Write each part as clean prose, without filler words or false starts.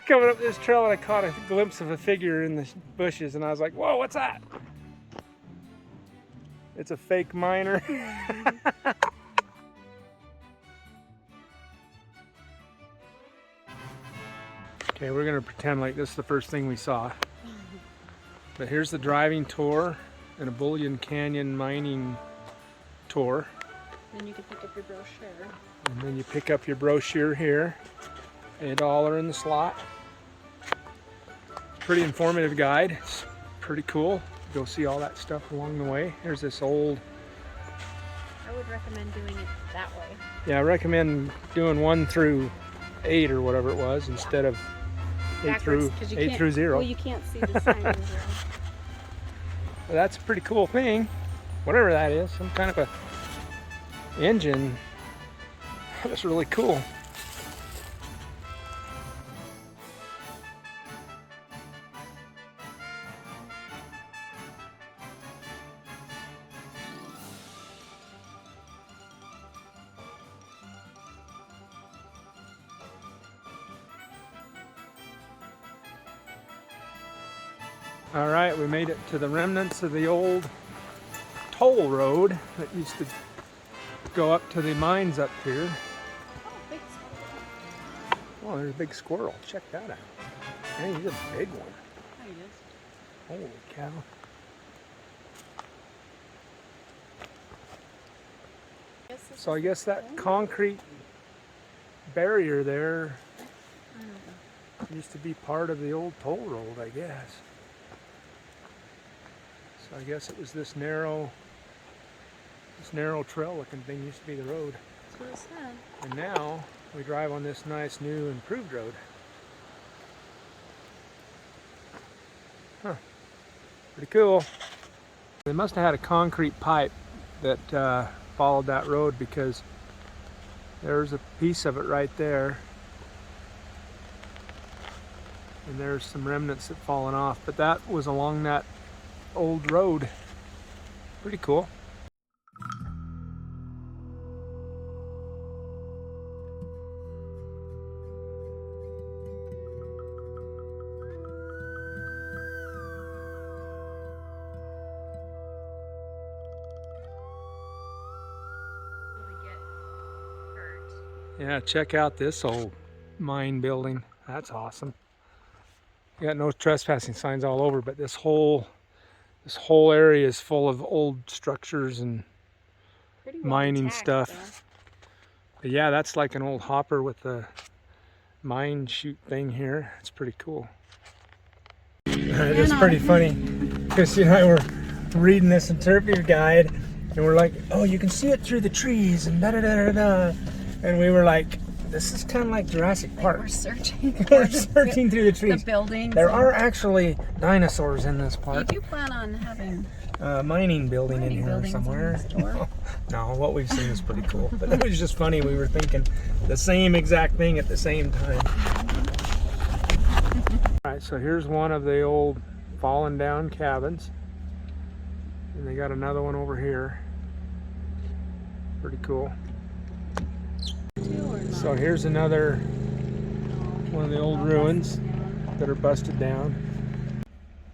coming up this trail and I caught a glimpse of a figure in the bushes and I was like, whoa, what's that? It's a fake miner. Okay, we're gonna pretend like this is the first thing we saw. But here's the driving tour and a Bullion Canyon mining tour. Then you can pick up your brochure. And then you pick up your brochure here. $1 in the slot. Pretty informative guide. It's pretty cool. Go see all that stuff along the way. Here's this old... I would recommend doing it that way. Yeah, I recommend doing 1 through 8 or whatever it was instead of 8 through 0. Well, you can't see the sign in 0. Well, that's a pretty cool thing. Whatever that is, some kind of a engine. That's really cool. All right, we made it to the remnants of the old toll road that used to go up to the mines up here. Oh, big squirrel. Oh, there's a big squirrel. Check that out. Hey, he's a big one. There he is. Holy cow. So I guess that concrete barrier there used to be part of the old toll road, I guess. So I guess it was this narrow trail looking thing used to be the road. That's what it said. And now we drive on this nice new improved road. Huh. Pretty cool. They must have had a concrete pipe that followed that road because there's a piece of it right there. And there's some remnants that fallen off, but that was along that old road. Pretty cool. Yeah, check out this old mine building. That's awesome. You got no trespassing signs all over, but this whole area is full of old structures and mining stuff. But yeah, that's like an old hopper with a mine chute thing here. It's pretty cool. It's pretty funny. Chrissy and I were reading this interpretive guide and we're like, oh, you can see it through the trees and da da da da da. And we were like, this is kind of like Jurassic Park. We're searching. We're searching through the trees. The buildings. There are actually dinosaurs in this park. You do plan on having mining building in here somewhere. No, what we've seen is pretty cool. But it was just funny. We were thinking the same exact thing at the same time. All right, so here's one of the old fallen down cabins. And they got another one over here. Pretty cool. So here's another one of the old ruins that are busted down.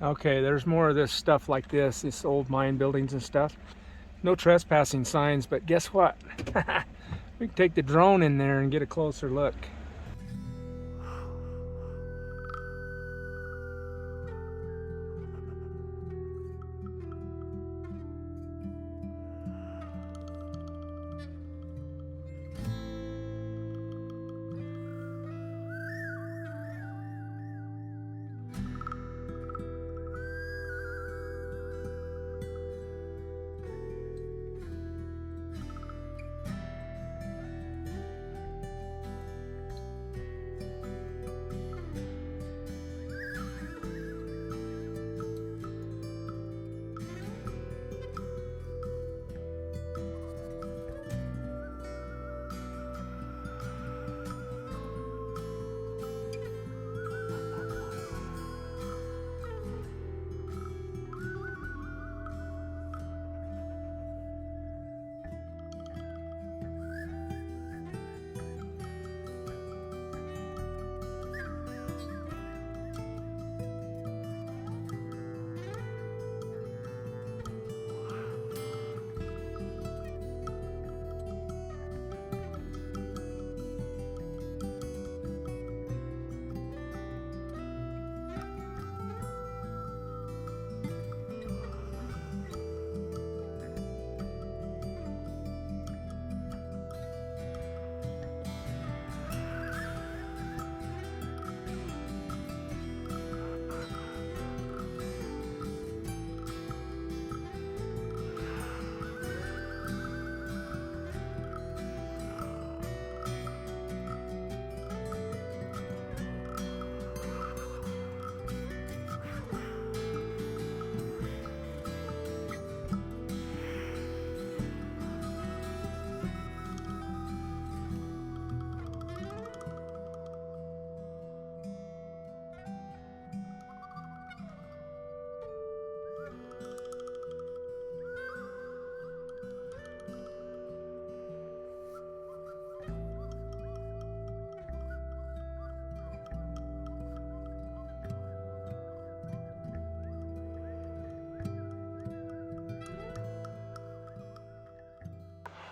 Okay, there's more of this stuff like this old mine buildings and stuff. No trespassing signs, but guess what? We can take the drone in there and get a closer look.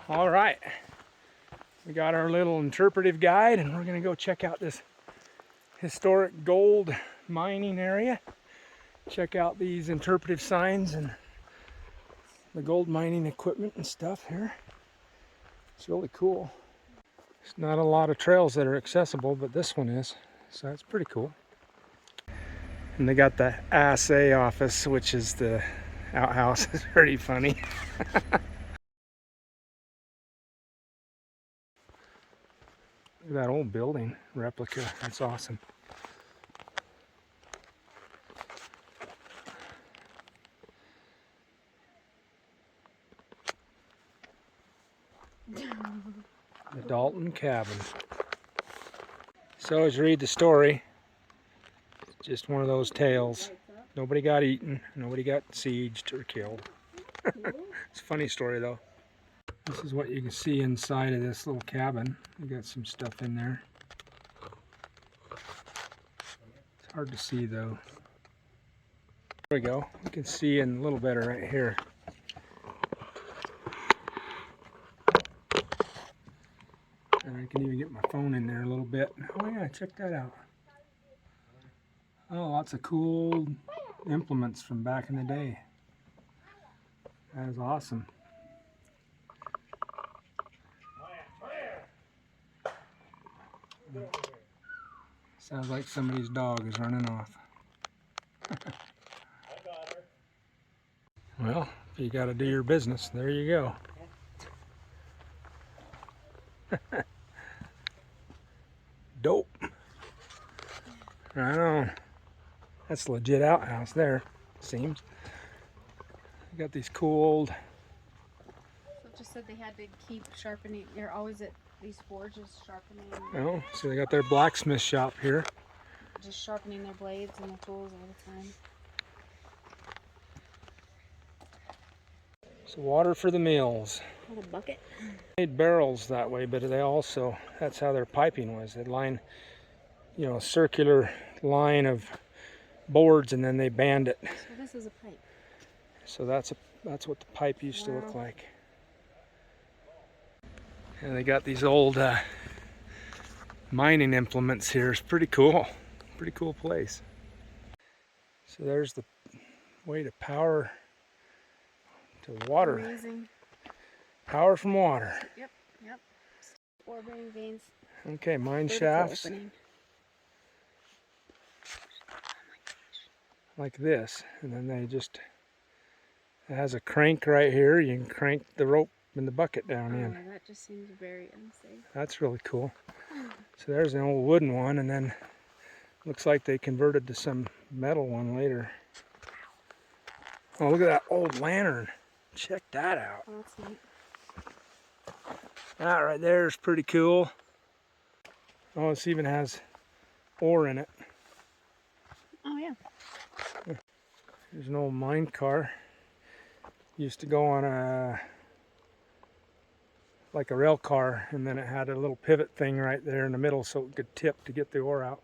All right, we got our little interpretive guide, and we're gonna go check out this historic gold mining area. Check out these interpretive signs and the gold mining equipment and stuff here. It's really cool. There's not a lot of trails that are accessible, but this one is, so that's pretty cool. And they got the assay office, which is the outhouse. It's pretty funny. Look at that old building replica. That's awesome. The Dalton cabin. So as you read the story, it's just one of those tales. Nobody got eaten, nobody got sieged or killed. It's a funny story though. This is what you can see inside of this little cabin. You got some stuff in there. It's hard to see though. There we go. You can see in a little better right here. And I can even get my phone in there a little bit. Oh yeah, check that out. Oh, lots of cool implements from back in the day. That is awesome. Sounds like somebody's dog is running off. Well, if you got to do your business, there you go. Dope. I know. That's a legit outhouse there, seems. You got these cool old... So it just said they had to keep sharpening. They're always at these forges sharpening. Oh, so they got their blacksmith shop here. Just sharpening their blades and their tools all the time. So water for the mills. A little bucket. They made barrels that way, but they also, that's how their piping was. They'd line, you know, a circular line of boards, and then they band it. So this is a pipe. So that's what the pipe used to look like. And they got these old mining implements here. It's pretty cool. Pretty cool place. So there's the way to power to water. Amazing. Power from water. Yep. Ore bearing veins. Okay, mine Vertical shafts opening. like this, and then they just, it has a crank right here. You can crank the rope in the bucket down in. Oh, that just seems very unsafe. That's really cool. So there's an old wooden one, and then looks like they converted to some metal one later. Oh, look at that old lantern. Check that out. Oh, that's neat. That right there is pretty cool. Oh, this even has ore in it. Oh, yeah. There's an old mine car. Used to go on like a rail car, and then it had a little pivot thing right there in the middle so it could tip to get the ore out.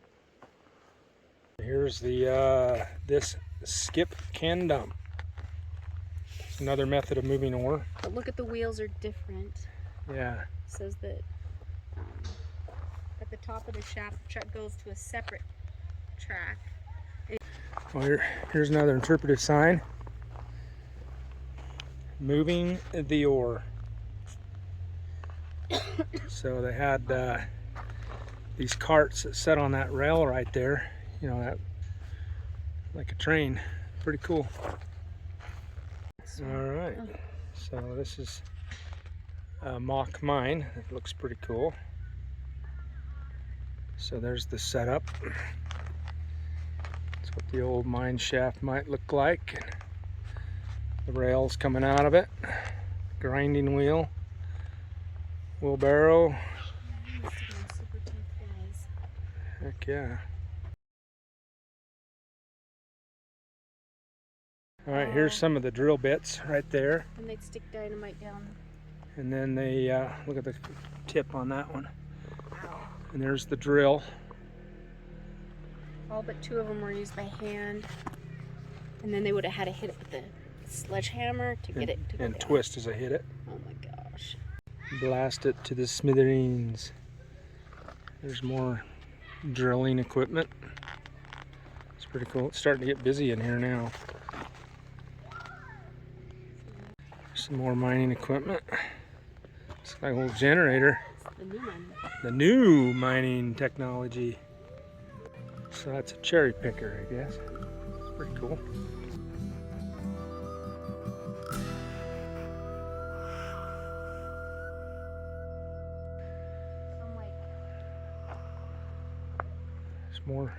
Here's the this skip can dump. It's another method of moving ore. But look at the wheels are different. Yeah. It says that at the top of the shaft, the truck goes to a separate track. Well, here's another interpretive sign. Moving the ore. So they had these carts that set on that rail right there. You know, that like a train. Pretty cool. All right. So this is a mock mine. It looks pretty cool. So there's the setup. That's what the old mine shaft might look like. The rails coming out of it. Grinding wheel. Wheelbarrow. Heck yeah. Alright, here's some of the drill bits right there. And they'd stick dynamite down. And then they, look at the tip on that one. Wow. And there's the drill. All but 2 of them were used by hand. And then they would have had to hit it with the sledgehammer to get it to go And down. twist as I hit it. Oh my gosh. blast it to the smithereens. There's more drilling equipment. It's pretty cool. It's starting to get busy in here now. Some more mining equipment. It's like a little generator. The new one. The new mining technology. So that's a cherry picker, I guess. Pretty cool. There's more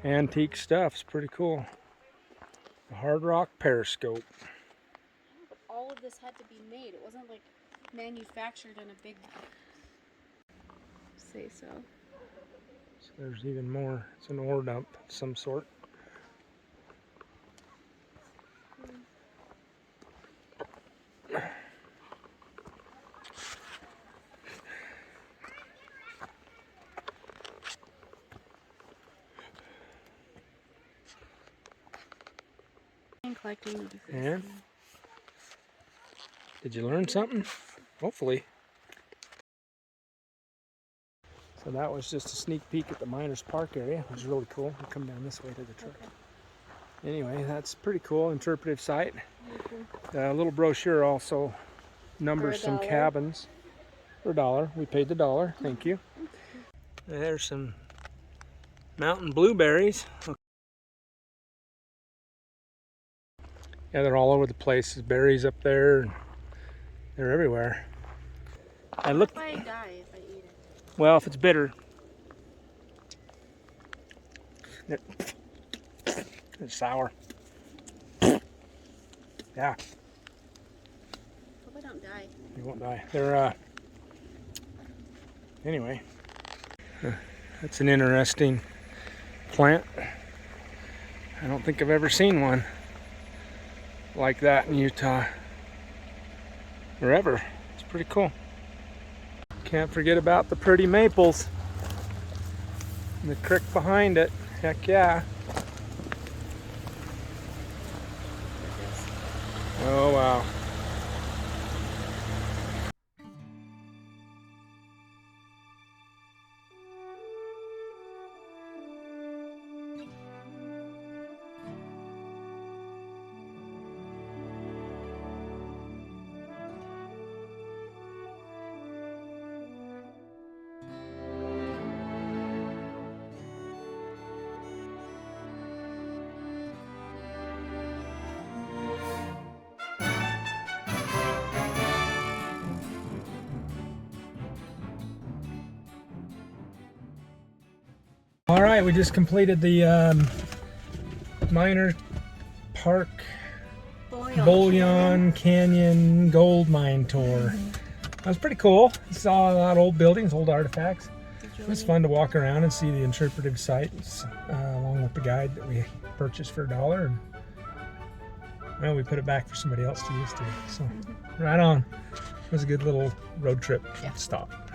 antique stuff. It's pretty cool. The Hard Rock Periscope. But all of this had to be made. It wasn't like manufactured in a big. Say so. So there's even more. It's an ore dump of some sort. And collecting. And did you learn something? Hopefully. So that was just a sneak peek at the Miners Park area. It was really cool. We'll come down this way to the truck. Okay. Anyway, that's pretty cool. Interpretive site. The little brochure also numbers some cabins for $1. We paid the $1. Thank you. There's some mountain blueberries. Yeah, they're all over the place. There's berries up there. They're everywhere. I look. If I die if I eat it. Well, if it's bitter, it's sour. Yeah. Hope I don't die. You won't die. They're anyway. That's an interesting plant. I don't think I've ever seen one like that in Utah. Or ever. It's pretty cool. Can't forget about the pretty maples. And the creek behind it. Heck yeah. Oh wow. All right, we just completed the Miner Park Bullion Canyon gold mine tour. That was pretty cool. Saw a lot of old buildings, old artifacts. It was fun to walk around and see the interpretive sites along with the guide that we purchased for $1. And, well, we put it back for somebody else to use too. So right on. It was a good little road trip stop.